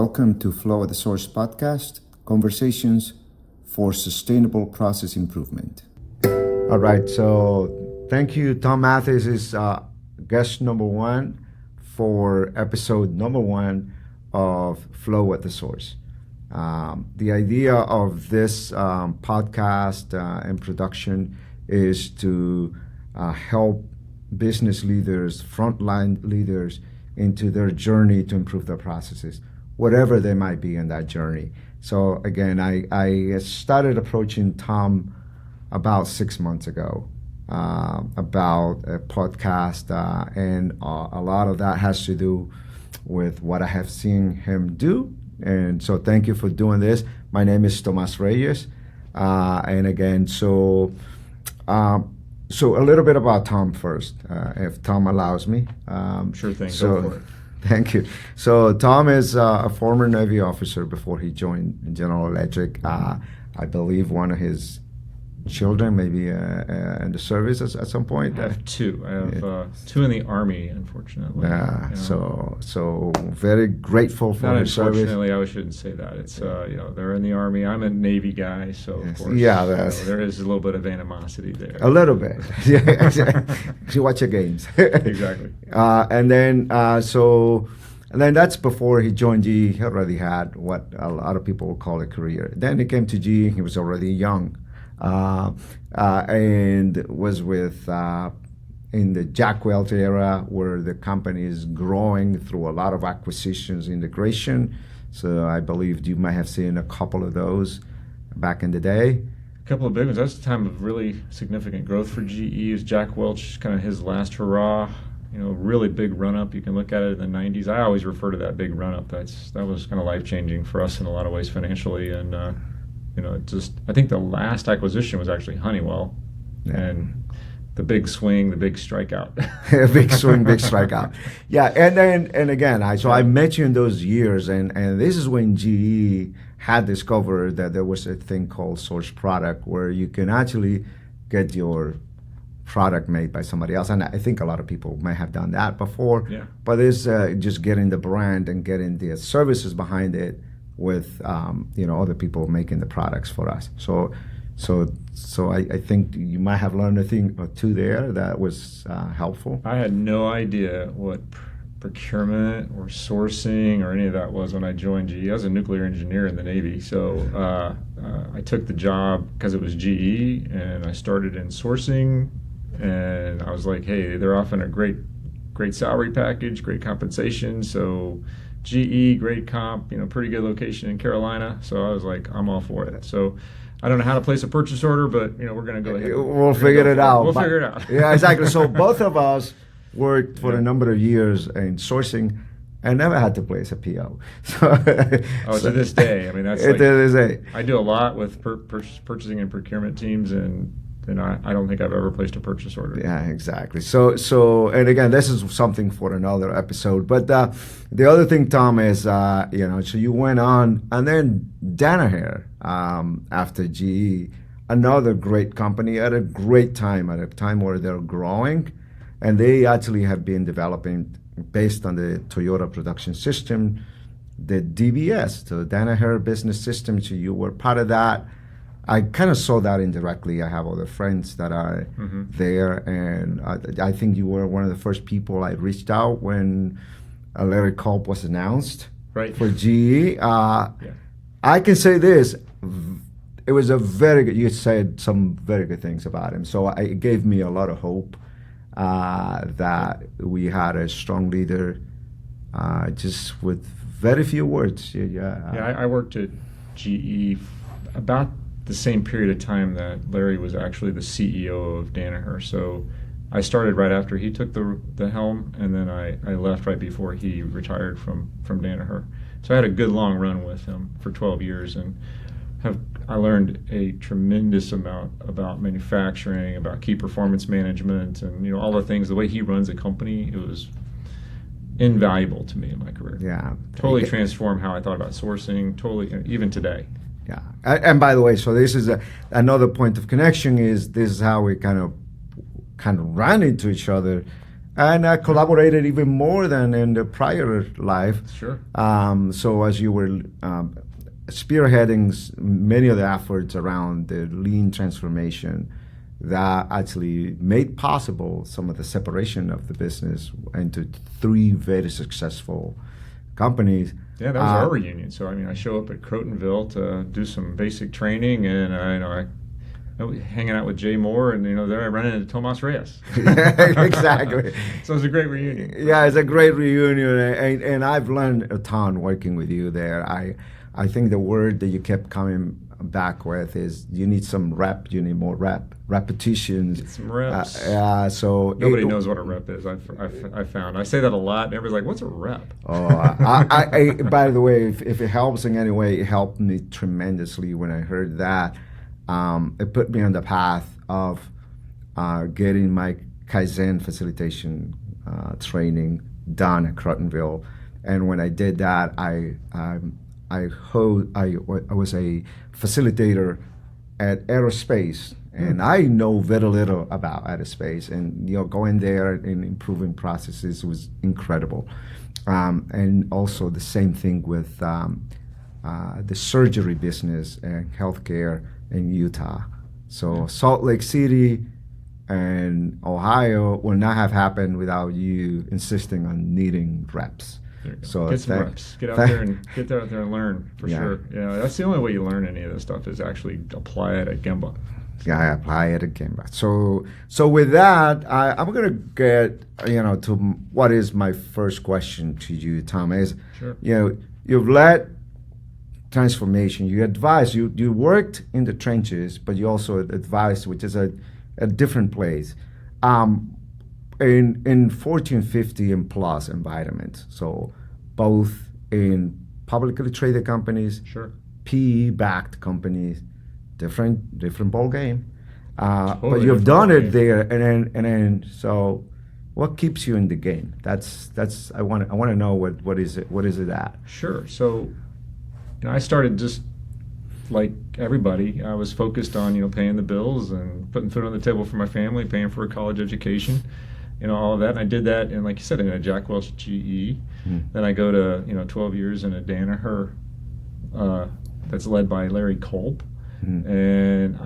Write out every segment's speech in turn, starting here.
Welcome to Flow at the Source podcast, conversations for sustainable process improvement. All right, so thank you. Tom Mathis is guest number one for episode number one of Flow at the Source. The idea of this podcast and production is to help business leaders, frontline leaders, into their journey to improve their processes, whatever they might be in that journey. So again, I started approaching Tom about 6 months ago about a podcast, and a lot of that has to do with what I have seen him do. And so thank you for doing this. My name is Tomas Reyes. And again, so a little bit about Tom first, if Tom allows me. Sure thing, go for it. Thank you. So Tom is a former Navy officer before he joined General Electric. I believe one of his children maybe in the service at some point. I have two. I have two in the Army, unfortunately. Yeah, so very grateful for his service. Unfortunately, I shouldn't say that. It's they're in the Army. I'm a Navy guy, so yes. Of course, there is a little bit of animosity there. A little bit. Yeah, you watch your games. Exactly. And then that's before he joined GE. He already had what a lot of people would call a career. Then he came to GE. He was already young. And was with in the Jack Welch era, where the company is growing through a lot of acquisitions, integration. So I believe you might have seen a couple of those back in the day. A couple of big ones. That's the time of really significant growth for GE. Is Jack Welch kind of his last hurrah? Really big run up. You can look at it in the 90s. I always refer to that big run up. That was kind of life changing for us in a lot of ways financially, and I think the last acquisition was actually Honeywell, and the big swing, the big strikeout. Big swing, big strikeout. Yeah, and again, I met you in those years, and this is when GE had discovered that there was a thing called source product, where you can actually get your product made by somebody else. And I think a lot of people may have done that before. Yeah. But it's just getting the brand and getting the services behind it, with other people making the products for us. So I think you might have learned a thing or two there that was helpful. I had no idea what procurement or sourcing or any of that was when I joined GE. I was a nuclear engineer in the Navy, so I took the job because it was GE, and I started in sourcing, and I was like, hey, they're offering a great salary package, great compensation, so GE, great comp, pretty good location in Carolina. So I was like, I'm all for it. So I don't know how to place a purchase order, but we're going to go ahead. We'll figure it out. We'll figure it out. Yeah, exactly. So both of us worked for a number of years in sourcing and never had to place a PO. To this day. I mean, that's to this day. I do a lot with purchasing and procurement teams, and I don't think I've ever placed a purchase order. Yeah, exactly. So, and again, this is something for another episode. But the other thing, Tom, is so you went on, and then Danaher after GE, another great company at a great time, at a time where they're growing, and they actually have been developing based on the Toyota production system, the DBS, the Danaher Business System. So you were part of that. I kind of saw that indirectly. I have other friends that are there, and I think you were one of the first people I reached out when Larry Culp was announced for GE. I can say this. It was a very good, you said some very good things about him. So it gave me a lot of hope that we had a strong leader just with very few words. I worked at GE about the same period of time that Larry was actually the CEO of Danaher. So I started right after he took the helm, and then I left right before he retired from Danaher. So I had a good long run with him for 12 years, and I learned a tremendous amount about manufacturing, about key performance management, and all the things. The way he runs a company, it was invaluable to me in my career. Yeah, totally transformed how I thought about sourcing. Totally, even today. Yeah, and by the way, so this is another point of connection. Is this is how we kind of ran into each other And I collaborated even more than in the prior life. Sure. So as you were spearheading many of the efforts around the lean transformation, that actually made possible some of the separation of the business into three very successful companies. Yeah, that was our reunion. So I mean, I show up at Crotonville to do some basic training, and I hanging out with Jay Moore, and there I ran into Tomas Reyes. Exactly. So it was a great reunion. Yeah, it's a great reunion, and I've learned a ton working with you there. I think the word that you kept coming back with is you need some rep, you need more repetitions. Get some reps. So nobody knows what a rep is. I found I say that a lot, and everybody's like, "What's a rep?" Oh, by the way, if it helps in any way, it helped me tremendously when I heard that. It put me on the path of getting my Kaizen facilitation training done at Crotonville, and when I did that, I was a facilitator at aerospace, and I know very little about aerospace, and going there and improving processes was incredible. And also the same thing with the surgery business and healthcare in Utah. So Salt Lake City and Ohio would not have happened without you insisting on needing reps. So get some reps. Get out there and learn for sure. Yeah, that's the only way you learn any of this stuff is actually apply it at Gemba. Yeah, I apply it at Gemba. So with that, I'm gonna get to what is my first question to you, Tom. Is sure. You've led transformation. You advised. You worked in the trenches, but you also advised, which is a different place. In Fortune 50 and plus environments, so both in publicly traded companies, sure, PE-backed companies, different ball game. Totally but you've done it there, and then so what keeps you in the game? That's I want to know what is it at? Sure. So I started just like everybody. I was focused on paying the bills and putting food on the table for my family, paying for a college education. All of that. And I did that, and like you said, in a Jack Welch GE. Then I go to 12 years in a Danaher that's led by Larry Kolb, and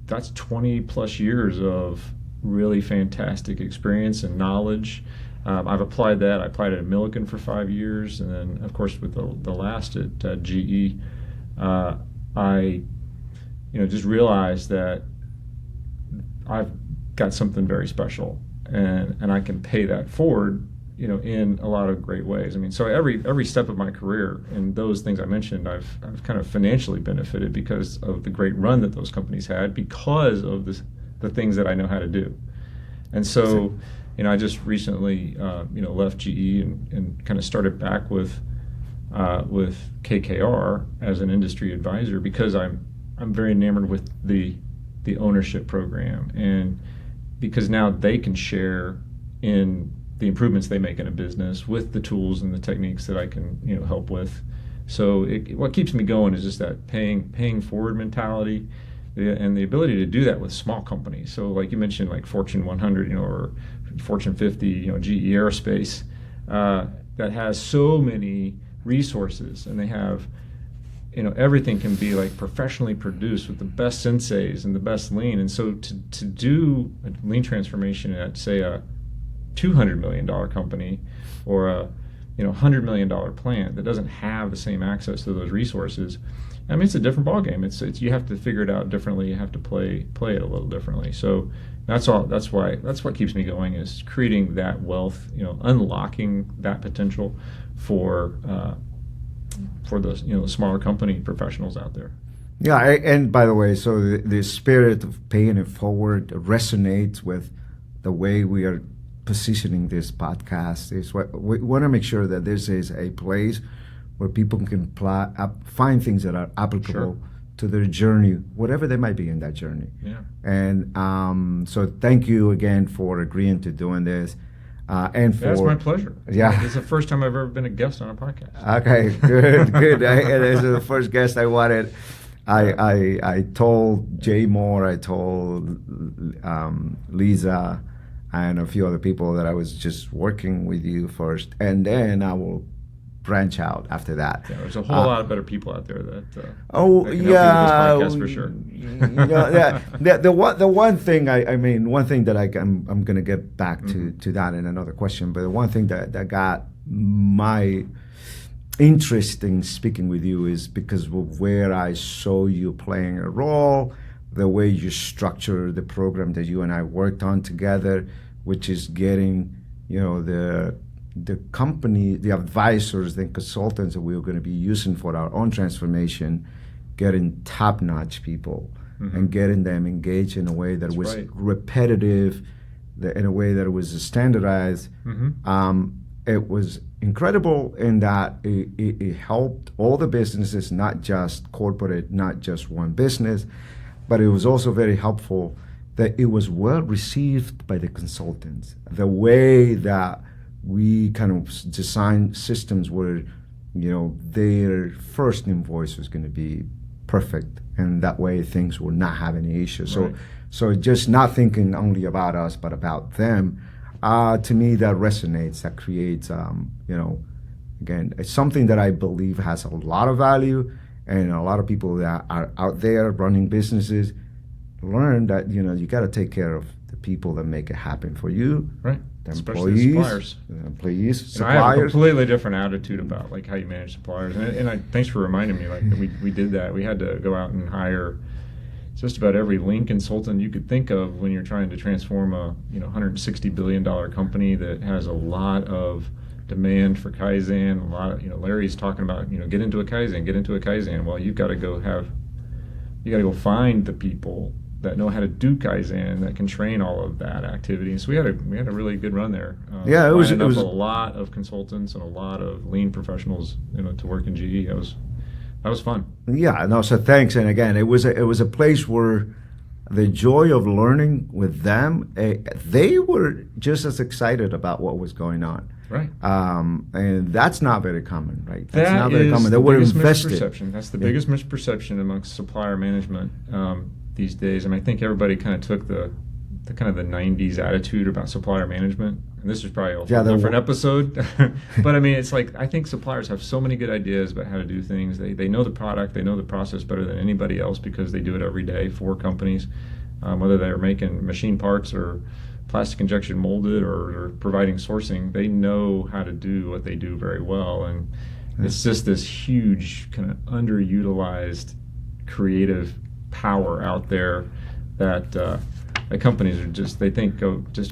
that's 20 plus years of really fantastic experience and knowledge. I've applied that. I applied it at Milliken for 5 years, and then of course with the last at GE, I just realized that I've got something very special. And I can pay that forward, in a lot of great ways. I mean, so every step of my career and those things I mentioned, I've kind of financially benefited because of the great run that those companies had, because of the things that I know how to do. And so, I just recently, left GE and kind of started back with KKR as an industry advisor because I'm very enamored with the ownership program, and because now they can share in the improvements they make in a business with the tools and the techniques that I can help with. So what keeps me going is just that paying forward mentality, and the ability to do that with small companies. So like you mentioned, like Fortune 100, or Fortune 50, GE Aerospace, that has so many resources, and they have everything can be like professionally produced with the best senseis and the best lean. And so to do a lean transformation at, say, a $200 million company or a $100 million plant that doesn't have the same access to those resources, I mean, it's a different ballgame. It's you have to figure it out differently. You have to play it a little differently. So that's what keeps me going, is creating that wealth, unlocking that potential for those smaller company professionals out there. Yeah, and by the way, so the spirit of paying it forward resonates with the way we are positioning this podcast. Is what we want to make sure that this is a place where people can find things that are applicable to their journey, whatever they might be in that journey. Yeah. And so thank you again for agreeing to doing this. That's my pleasure. Yeah, it's the first time I've ever been a guest on a podcast. Okay, good. This is the first guest I wanted. I told Jay Moore, I told Lisa, and a few other people that I was just working with you first, and then I will branch out after that. Yeah, there's a whole lot of better people out there that that can help you yeah, with this podcast for sure. The one thing one thing that I'm gonna get back to that in another question, but the one thing that got my interest in speaking with you is because of where I saw you playing a role, the way you structure the program that you and I worked on together, which is getting, the company, the advisors, the consultants that we were going to be using for our own transformation, getting top-notch people and getting them engaged in a way that was repetitive, in a way that was standardized. It was incredible in that it helped all the businesses, not just corporate, not just one business, but it was also very helpful that it was well received by the consultants. The way that we kind of designed systems where, their first invoice was going to be perfect, and that way things will not have any issues. So just not thinking only about us, but about them. To me, that resonates. That creates, again, it's something that I believe has a lot of value, and a lot of people that are out there running businesses learn that you got to take care of the people that make it happen for you. Right. The Especially employees, suppliers. suppliers. I have a completely different attitude about like how you manage suppliers, and thanks for reminding me. Like we did that. We had to go out and hire just about every lean consultant you could think of when you're trying to transform a $160 billion company that has a lot of demand for Kaizen. A lot of Larry's talking about get into a Kaizen. Well, you got to go find the people that know how to do Kaizen, that can train all of that activity. So we had a really good run there. It was a lot of consultants and a lot of lean professionals to work in GE. That was fun. Yeah, no, so thanks. And again, it was a place where the joy of learning with them, they were just as excited about what was going on. Right. And that's not very common, right? That's not very common. They were invested. That's the biggest misperception amongst supplier management these days. I think everybody kind of took the kind of the 90s attitude about supplier management. And this is probably a whole different episode. But it's like, I think suppliers have so many good ideas about how to do things. They know the product, they know the process better than anybody else because they do it every day for companies, whether they're making machine parts or plastic injection molded or providing sourcing. They know how to do what they do very well. And it's just this huge kind of underutilized creative power out there that companies are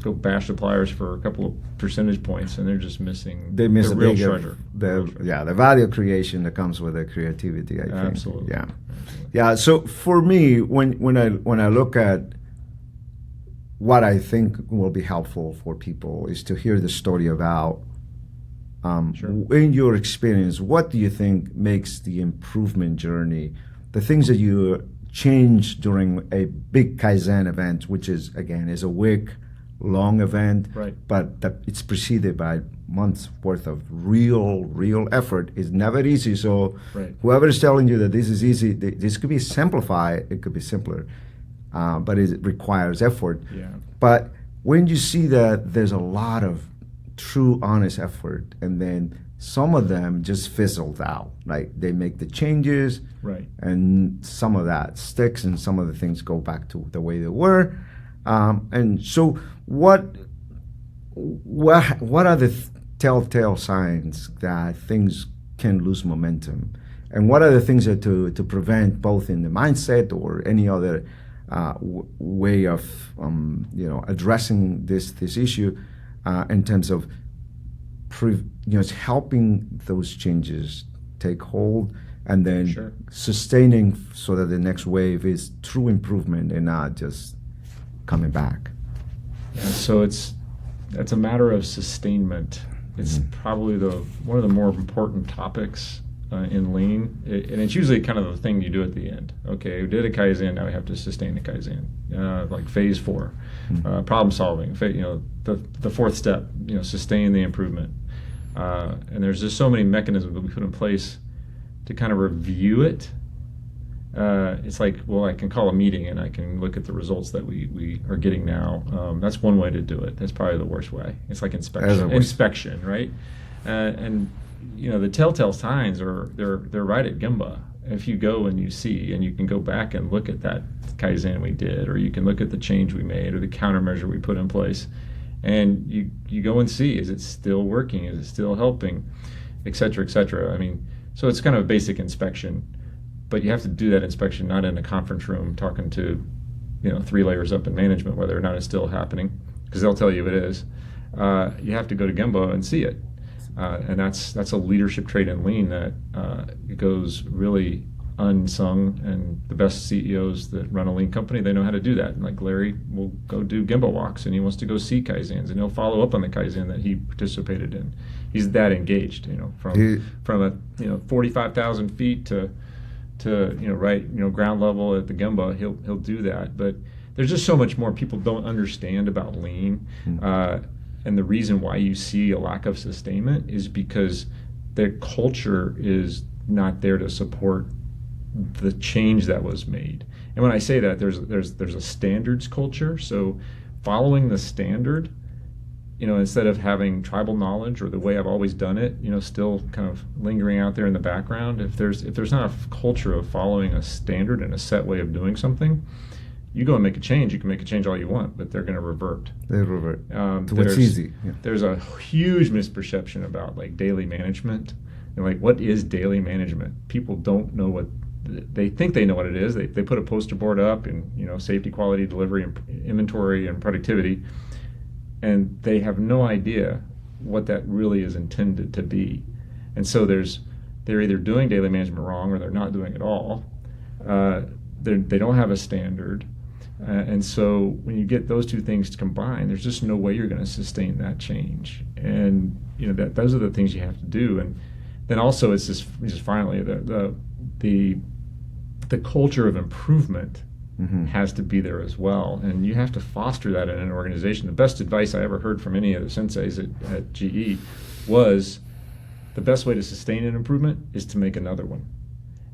go bash suppliers for a couple of percentage points, and they're just missing the real treasure. The value creation that comes with the creativity, I think. Absolutely. Yeah. So for me, when I look at what I think will be helpful for people is to hear the story about, in your experience, what do you think makes the improvement journey, the things that you change during a big Kaizen event, which is a week-long event, right? But that it's preceded by months worth of real effort. It's never easy. So whoever is telling you that this is easy, this could be simplified. It could be simpler, but it requires effort. Yeah. But when you see that there's a lot of true, honest effort, and then some of them just fizzled out. Like they make the changes, and some of that sticks, and some of the things go back to the way they were. And so, what are the telltale signs that things can lose momentum, and what are the things that to prevent, both in the mindset or any other way of addressing this issue in terms of it's helping those changes take hold, and then sustaining so that the next wave is true improvement and not just coming back. Yeah, so it's a matter of sustainment. It's probably one of the more important topics in Lean, and it's usually kind of the thing you do at the end. Okay, we did a Kaizen, now we have to sustain the Kaizen, like phase 4, problem solving. The fourth step, sustain the improvement. And there's just so many mechanisms that we put in place to kind of review it it's like, well, I can call a meeting and I can look at the results that we are getting now. That's one way to do it. That's probably the worst way. It's like inspection, right? And the telltale signs they're right at Gemba. If you go and you see, and you can go back and look at that Kaizen we did, or you can look at the change we made, or the countermeasure we put in place, and you go and see, is it still working? Is it still helping? Et cetera, et cetera. I mean, so it's kind of a basic inspection, but you have to do that inspection not in a conference room talking to, 3 layers up in management whether or not it's still happening, because they'll tell you it is. You have to go to Gemba and see it. And that's a leadership trait in Lean that it goes really unsung, and the best CEOs that run a Lean company, they know how to do that. And like Larry will go do Gemba walks, and he wants to go see Kaizens, and he'll follow up on the Kaizen that he participated in. He's that engaged, from 45,000 feet to ground level at the Gemba, he'll do that. But there's just so much more people don't understand about Lean. And the reason why you see a lack of sustainment is because their culture is not there to support the change that was made. And when I say that, there's a standards culture. So following the standard, instead of having tribal knowledge or the way I've always done it, still kind of lingering out there in the background, if there's not a culture of following a standard and a set way of doing something, you go and make a change. You can make a change all you want, but they're going to revert. They revert to what's easy. Yeah. There's a huge misperception about like daily management. And like, what is daily management? People don't know what they think they know what it is. They put a poster board up in safety, quality, delivery, and inventory and productivity, and they have no idea what that really is intended to be. And so they're either doing daily management wrong or they're not doing it all. They don't have a standard. And so when you get those two things combined, there's just no way you're going to sustain that change. And those are the things you have to do. And then also it's just finally the culture of improvement has to be there as well. And you have to foster that in an organization. The best advice I ever heard from any of the senseis at GE was the best way to sustain an improvement is to make another one,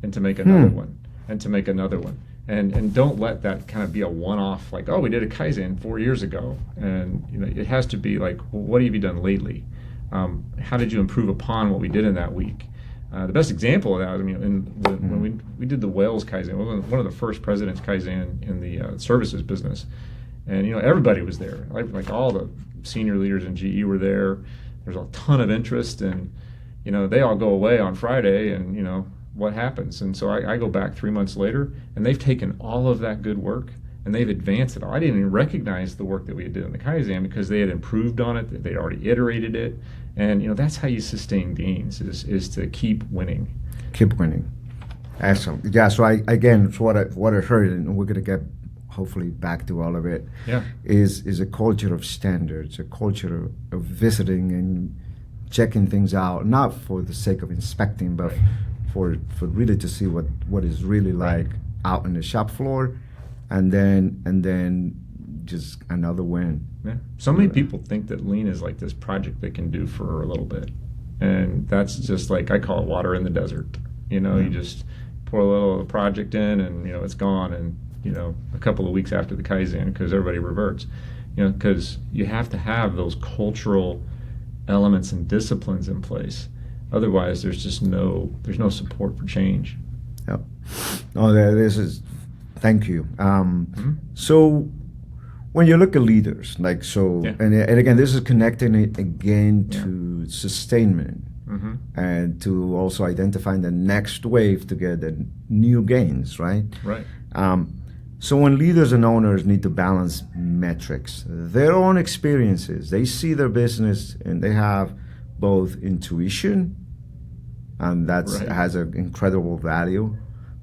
and to make another one, and to make another one. And don't let that kind of be a one-off, like, oh, we did a Kaizen 4 years ago. And it has to be like, well, what have you done lately? How did you improve upon what we did in that week? The best example of that, when we did the Wales Kaizen, one of the first President's Kaizen in the services business. And everybody was there, like all the senior leaders in GE were there. There's a ton of interest, and they all go away on Friday, and what happens? And so I go back 3 months later, and they've taken all of that good work and they've advanced it all. I didn't even recognize the work that we did in the Kaizen because they had improved on it, they'd already iterated it. And that's how you sustain gains, is to keep winning. Keep winning. Excellent. Yeah, so what I heard, and we're going to get hopefully back to all of it, is a culture of standards, a culture of visiting and checking things out, not for the sake of inspecting, but for really to see what is really like out on the shop floor, and then just another win. Yeah. So many people think that Lean is like this project they can do for a little bit, and that's just like, I call it water in the desert. You just pour a little project in, and it's gone, and a couple of weeks after the Kaizen, because everybody reverts. Because you have to have those cultural elements and disciplines in place. Otherwise, there's no support for change. Yep. Oh, thank you. So when you look at leaders, and again, this is connecting it again to sustainment, and to also identifying the next wave to get the new gains, right? Right. So when leaders and owners need to balance metrics, their own experiences, they see their business and they have both intuition, and that has an incredible value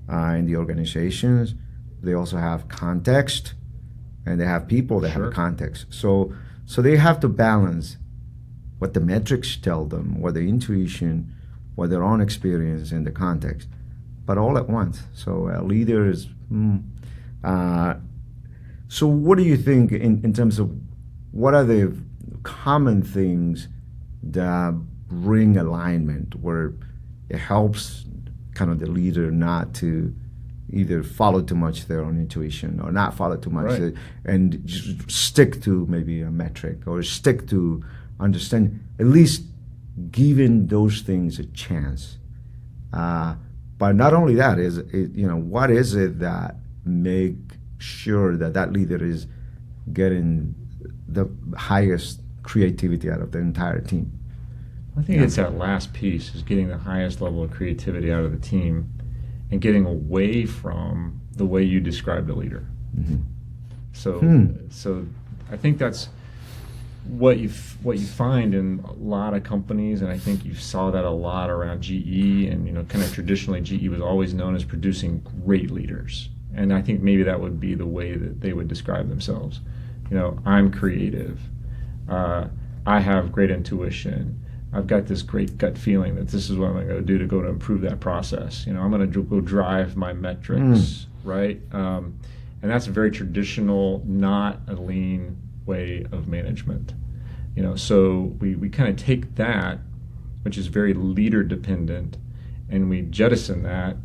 in the organizations. They also have context, and they have people that have context. So they have to balance what the metrics tell them, what the intuition, what their own experience and the context, but all at once. So leaders. So what do you think in terms of what are the common things that bring alignment, where it helps kind of the leader not to, either follow too much their own intuition or not follow too much, Right. and just stick to maybe a metric or stick to understand, at least giving those things a chance. But not only that, what is it that make sure that that leader is getting the highest creativity out of the entire team? I think it's that last piece, is getting the highest level of creativity out of the team and getting away from the way you describe the leader. Mm-hmm. So I think that's what you find in a lot of companies, and I think you saw that a lot around GE, and kind of traditionally GE was always known as producing great leaders, and I think maybe that would be the way that they would describe themselves. I'm creative, I have great intuition, I've got this great gut feeling that this is what I'm going to do to go to improve that process. I'm going to go drive my metrics, right? And that's a very traditional, not a lean way of management. So we kind of take that, which is very leader dependent, and we jettison that,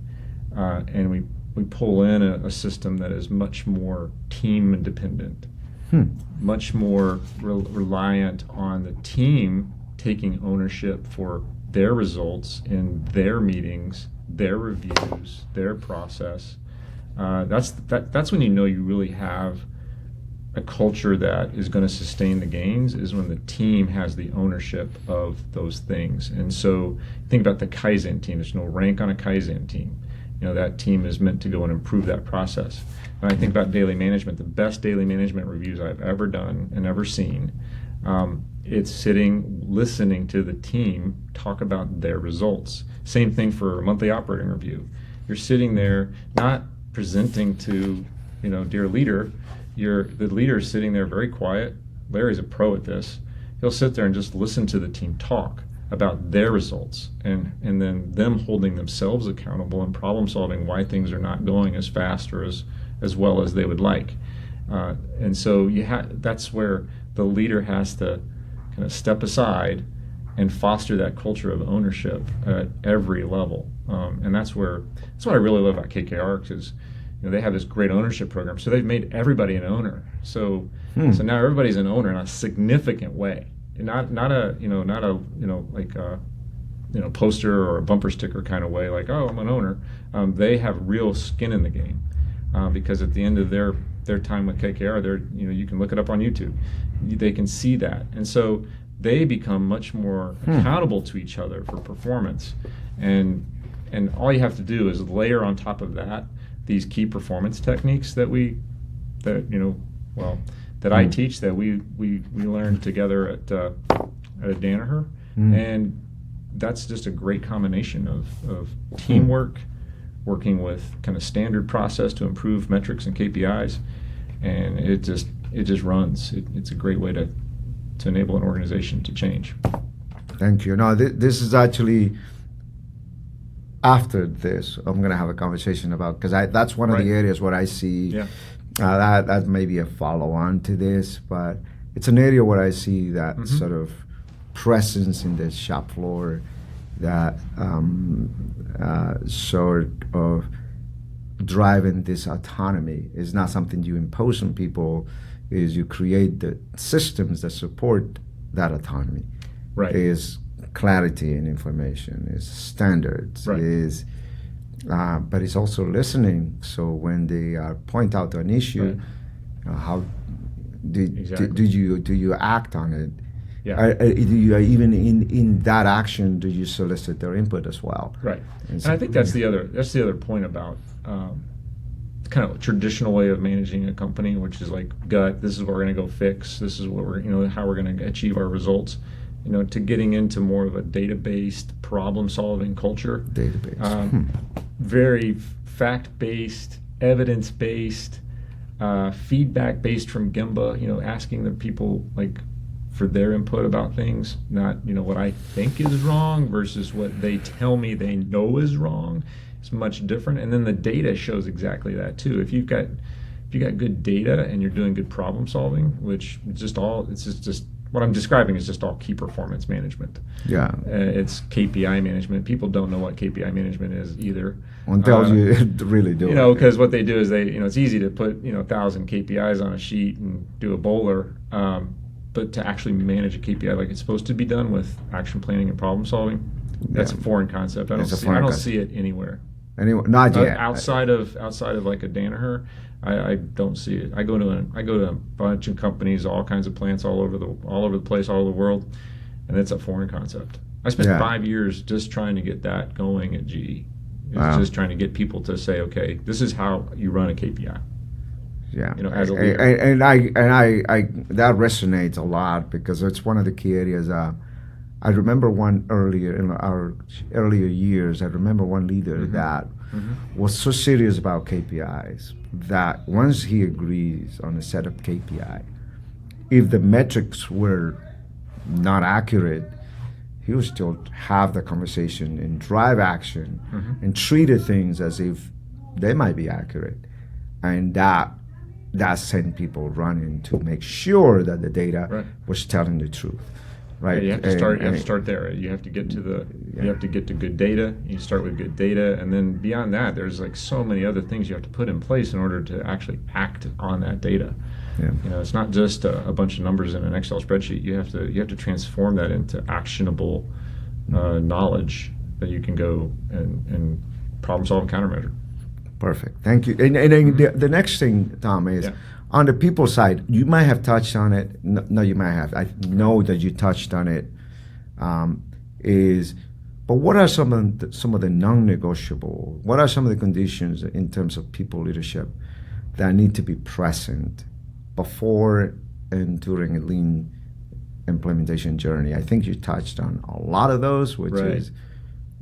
and we pull in a system that is much more team independent, much more reliant on the team taking ownership for their results in their meetings, their reviews, their process. That's when you really have a culture that is going to sustain the gains, is when the team has the ownership of those things. And so think about the Kaizen team. There's no rank on a Kaizen team. That team is meant to go and improve that process. When I think about daily management, the best daily management reviews I've ever done and ever seen, it's listening to the team talk about their results. Same thing for a monthly operating review. You're sitting there not presenting to, dear leader. The leader is sitting there very quiet. Larry's a pro at this. He'll sit there and just listen to the team talk about their results, and then them holding themselves accountable and problem solving why things are not going as fast or as well as they would like. And so that's where the leader has to kind of step aside and foster that culture of ownership at every level. And that's what I really love about KKR, because they have this great ownership program. So they've made everybody an owner. So now everybody's an owner in a significant way. Not a poster or a bumper sticker kind of way, like, oh, I'm an owner. They have real skin in the game, because at the end of their time with KKR, you can look it up on YouTube. They can see that, and so they become much more accountable to each other for performance. And all you have to do is layer on top of that these key performance techniques that I teach, that we learned together at Danaher, and that's just a great combination of teamwork, working with kind of standard process to improve metrics and KPIs, and it just runs. It's a great way to enable an organization to change. Thank you. Now, this is actually, after this, I'm going to have a conversation about, because that's one of the areas where I see that may be a follow-on to this, but it's an area where I see that sort of presence in the shop floor, that sort of driving this autonomy is not something you impose on people, is you create the systems that support that autonomy. Right. Is clarity in information, is standards, is but it's also listening. So when they point out an issue, how do you act on it? Yeah. Do you even in that action, do you solicit their input as well? Right. And I think that's the other point about kind of traditional way of managing a company, which is like gut. This is what we're going to go fix. This is what we're how we're going to achieve our results. To getting into more of a data-based problem-solving culture. Database. Very fact-based, evidence-based, feedback-based from Gemba. Asking the people for their input about things, not what I think is wrong versus what they tell me they know is wrong. It's much different. And then the data shows exactly that too. If you've got good data and you're doing good problem solving, which it's just what I'm describing is just all key performance management. Yeah. It's KPI management. People don't know what KPI management is either. Until you really do it. Because what they do is it's easy to put 1,000 KPIs on a sheet and do a bowler, but to actually manage a KPI like it's supposed to be done with action planning and problem solving, that's a foreign concept. I don't see it anywhere. Anyway, not yet. Outside of like a Danaher, I don't see it. I go to a bunch of companies, all kinds of plants all over the place, all over the world, and it's a foreign concept. I spent 5 years just trying to get that going at GE. It's just trying to get people to say, okay, this is how you run a KPI. Yeah, as a leader. And I that resonates a lot because it's one of the key areas. I remember one earlier in our earlier years. I remember one leader that was so serious about KPIs that once he agrees on a set of KPI, if the metrics were not accurate, he would still have the conversation and drive action and treated things as if they might be accurate, and that sent people running to make sure that the data was telling the truth. Right. Yeah, you have to start there. You have to get to you have to get to good data. You start with good data, and then beyond that, there's like so many other things you have to put in place in order to actually act on that data. Yeah. It's not just a bunch of numbers in an Excel spreadsheet. You have to transform that into actionable knowledge that you can go and problem solve and countermeasure. Perfect. Thank you. And then the next thing, Tom, is on the people side, you might have touched on it. No, you might have. I know that you touched on it. But what are some of the non-negotiable? What are some of the conditions in terms of people leadership that need to be present before and during a lean implementation journey? I think you touched on a lot of those, which is,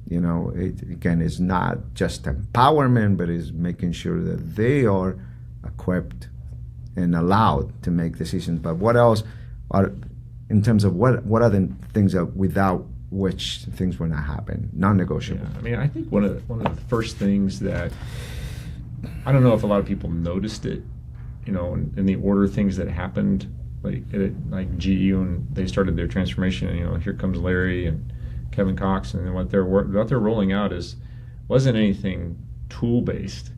again, it's not just empowerment, but it's making sure that they are equipped and allowed to make decisions. But what else are, in terms of what are the things that without which things will not happen, non-negotiable? Yeah, I mean, I think one of the first things that, I don't know if a lot of people noticed it, in the order of things that happened, like GE when they started their transformation, and here comes Larry and Kevin Cox, and what they're rolling out wasn't anything tool based.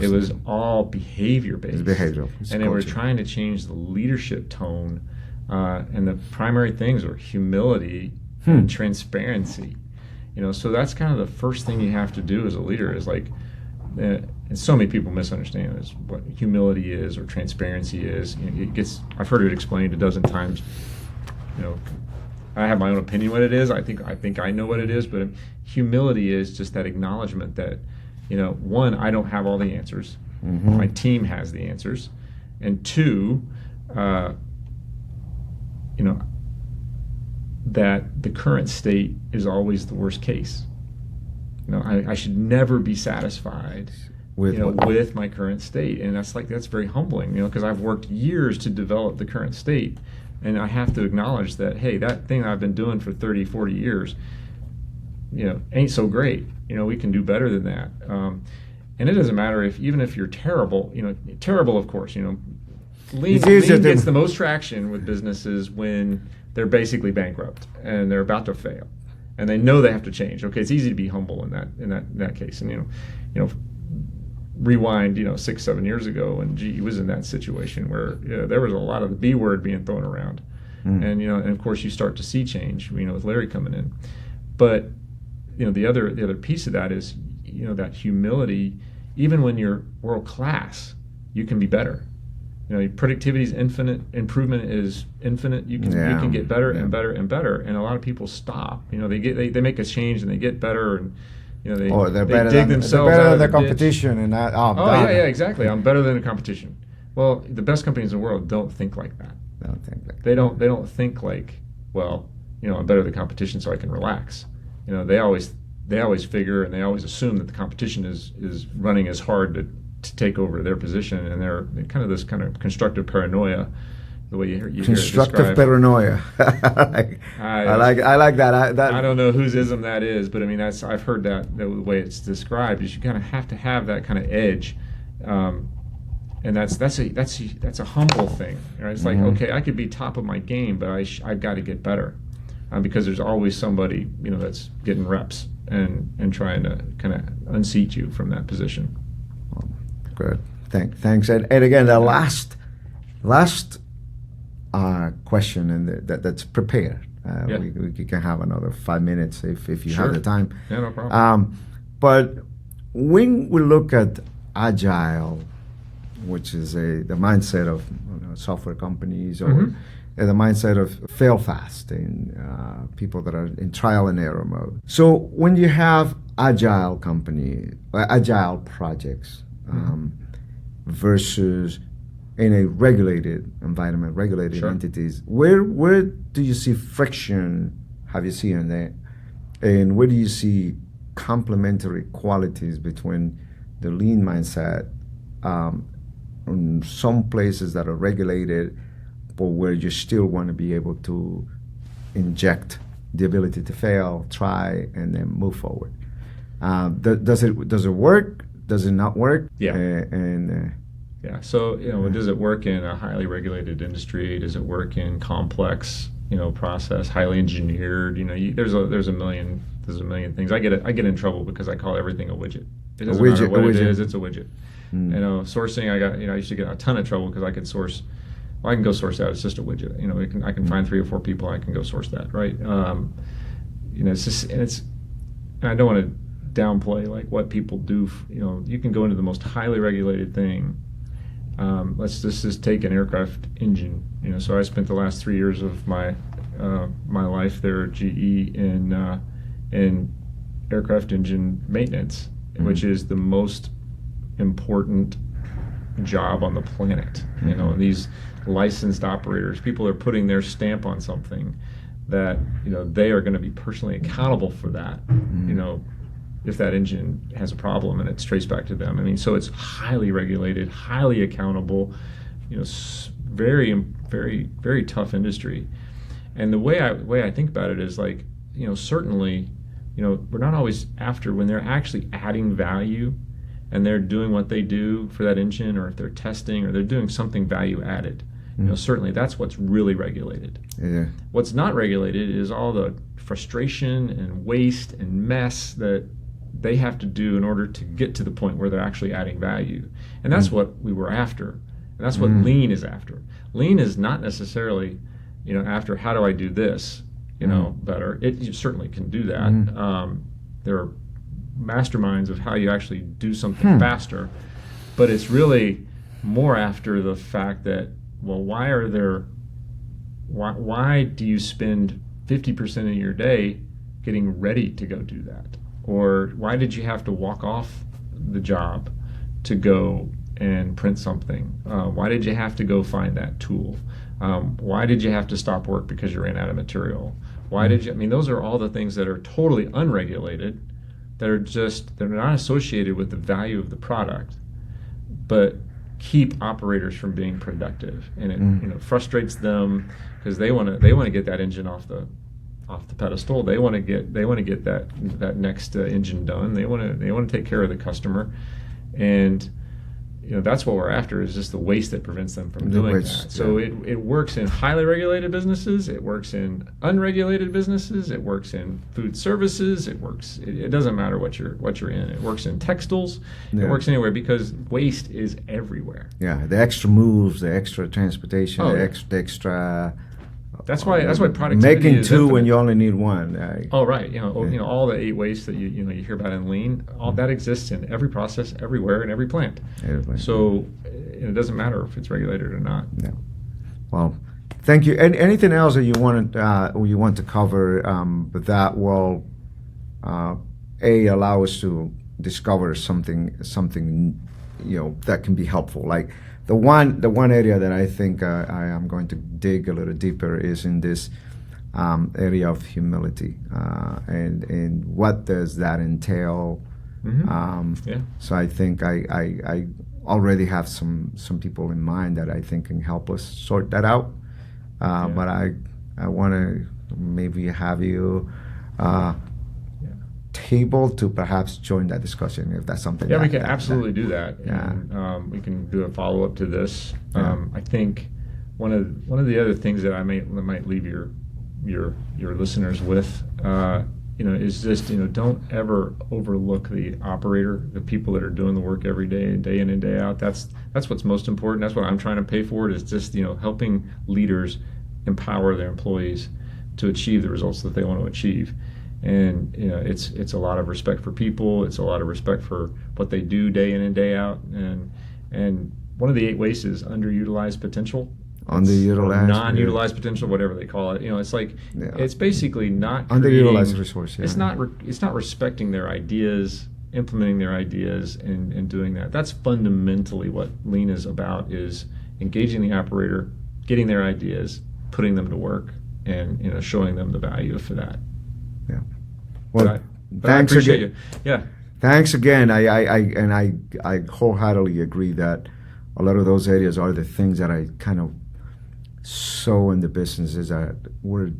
It was all behavior based. It's behavioral. And they were trying to change the leadership tone, and the primary things were humility and transparency. So that's kind of the first thing you have to do as a leader is and so many people misunderstand is what humility is or transparency is. I've heard it explained a dozen times. I have my own opinion what it is. I think I know what it is, but humility is just that acknowledgement that, one, I don't have all the answers. My team has the answers, and two, that the current state is always the worst case. I should never be satisfied with my current state, and that's very humbling. Because I've worked years to develop the current state. And I have to acknowledge that, hey, that thing I've been doing for 30, 40 years, ain't so great. We can do better than that. And it doesn't matter even if you're terrible, terrible, of course, Lean gets the most traction with businesses when they're basically bankrupt and they're about to fail. And they know they have to change. Okay, it's easy to be humble in that case. And, rewind 6-7 years ago when GE was in that situation where there was a lot of the B word being thrown around, and of course you start to see change with Larry coming in, but the other piece of that is that humility. Even when you're world class, you can be better. Productivity is infinite, improvement is infinite. You can get better and better and better, and a lot of people stop. They make a change and they get better, and they're better than the competition, and that. Yeah, exactly. I'm better than the competition. Well, the best companies in the world don't think like that. They don't think like, well, I'm better than the competition, so I can relax. They always figure and they always assume that the competition is running as hard to take over their position, and they're kind of this kind of constructive paranoia. The way you constructive paranoia. I like that. I don't know whose ism that is, but I mean I've heard that the way it's described is you kind of have to have that kind of edge, and that's a humble thing, right? It's like, okay, I could be top of my game, but I've got to get better, because there's always somebody, that's getting reps and trying to kind of unseat you from that position. Good. Thanks. And again, the last question, and that's prepared. We can have another 5 minutes if you have the time. Yeah, no problem. But when we look at agile, which is the mindset of software companies, or the mindset of fail fast, and people that are in trial and error mode. So when you have agile projects versus in a regulated environment, regulated entities, where do you see friction? Have you seen that? And where do you see complementary qualities between the lean mindset in some places that are regulated, but where you still want to be able to inject the ability to fail, try, and then move forward? Does it work? Does it not work? Yeah. So does it work in a highly regulated industry? Does it work in complex process, highly engineered? There's a million things. I get in trouble because I call everything a widget. It doesn't matter what it is. It's a widget. Sourcing. I used to get a ton of trouble because I could source. Well, I can go source that. It's just a widget. I can find 3 or 4 people. I can go source that. Right. It's just and I don't want to downplay like what people do. You can go into the most highly regulated thing. Let's just take an aircraft engine. So I spent the last 3 years of my life there at GE in aircraft engine maintenance, which is the most important job on the planet. These licensed operators, people are putting their stamp on something that they are going to be personally accountable for that. If that engine has a problem and it's traced back to them. So it's highly regulated, highly accountable, very, very, very tough industry. And the way I think about it is like, certainly, we're not always after when they're actually adding value and they're doing what they do for that engine, or if they're testing or they're doing something value added. Certainly that's what's really regulated. Yeah. What's not regulated is all the frustration and waste and mess that they have to do in order to get to the point where they're actually adding value. And that's what we were after. And that's what lean is after. Lean is not necessarily, after how do I do this, better. You certainly can do that. There are masterminds of how you actually do something faster, but it's really more after the fact that, well, why do you spend 50% of your day getting ready to go do that? Or why did you have to walk off the job to go and print something? Why did you have to go find that tool? Why did you have to stop work because you ran out of material? Why did you? Those are all the things that are totally unregulated, they're not associated with the value of the product, but keep operators from being productive. And it frustrates them because they want to get that engine off the pedestal. They want to get that next engine done. They want to take care of the customer, and that's what we're after, is just the waste that prevents them from doing that. So it works in highly regulated businesses. It works in unregulated businesses. It works in food services. It doesn't matter what you're in. It works in textiles. It works anywhere because waste is everywhere. Yeah, the extra moves, the extra transportation, the extra. That's why productivity making is 2 infinite. when you only need 1. Right. All the 8 wastes that you hear about in lean, all that exists in every process, everywhere, in every plant. So it doesn't matter if it's regulated or not. No. Well, thank you. Anything else that you want to cover that will allow us to discover something that can be helpful, like. The one area that I think I am going to dig a little deeper is in this area of humility, and what does that entail? So I think I already have some people in mind that I think can help us sort that out. But I want to maybe have you table to perhaps join that discussion if that's something. Yeah, that, we can that, absolutely do that. Yeah. And, we can do a follow up to this. Yeah. I think one of the other things that I might leave your listeners with, is just don't ever overlook the operator, the people that are doing the work every day, day in and day out. That's what's most important. That's what I'm trying to pay forward, is just helping leaders empower their employees to achieve the results that they want to achieve. And it's a lot of respect for people. It's a lot of respect for what they do day in and day out. And one of the 8 wastes is underutilized potential. Underutilized, non-utilized potential, whatever they call it. It's like it's basically not underutilized resource. Yeah. It's not respecting their ideas, implementing their ideas, and doing that. That's fundamentally what Lean is about: is engaging the operator, getting their ideas, putting them to work, and showing them the value for that. Yeah. Well, thanks again. You. Yeah. Thanks again. I wholeheartedly agree that a lot of those areas are the things that I kind of saw in the businesses that we're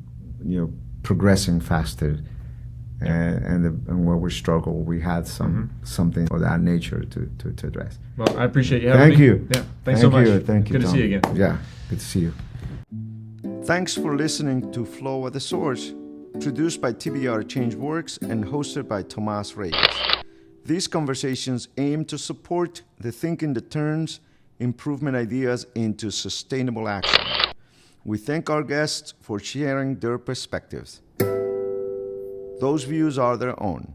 progressing faster, and where we struggle, we had something of that nature to address. Well, I appreciate you having me. Thank you. Yeah. Thanks so much. Thank you. Good Tom. to see you again. Yeah. Good to see you. Thanks for listening to Flow at the Source, produced by TBR ChangeWorks and hosted by Tomas Reyes. These conversations aim to support the thinking that turns improvement ideas into sustainable action. We thank our guests for sharing their perspectives. Those views are their own.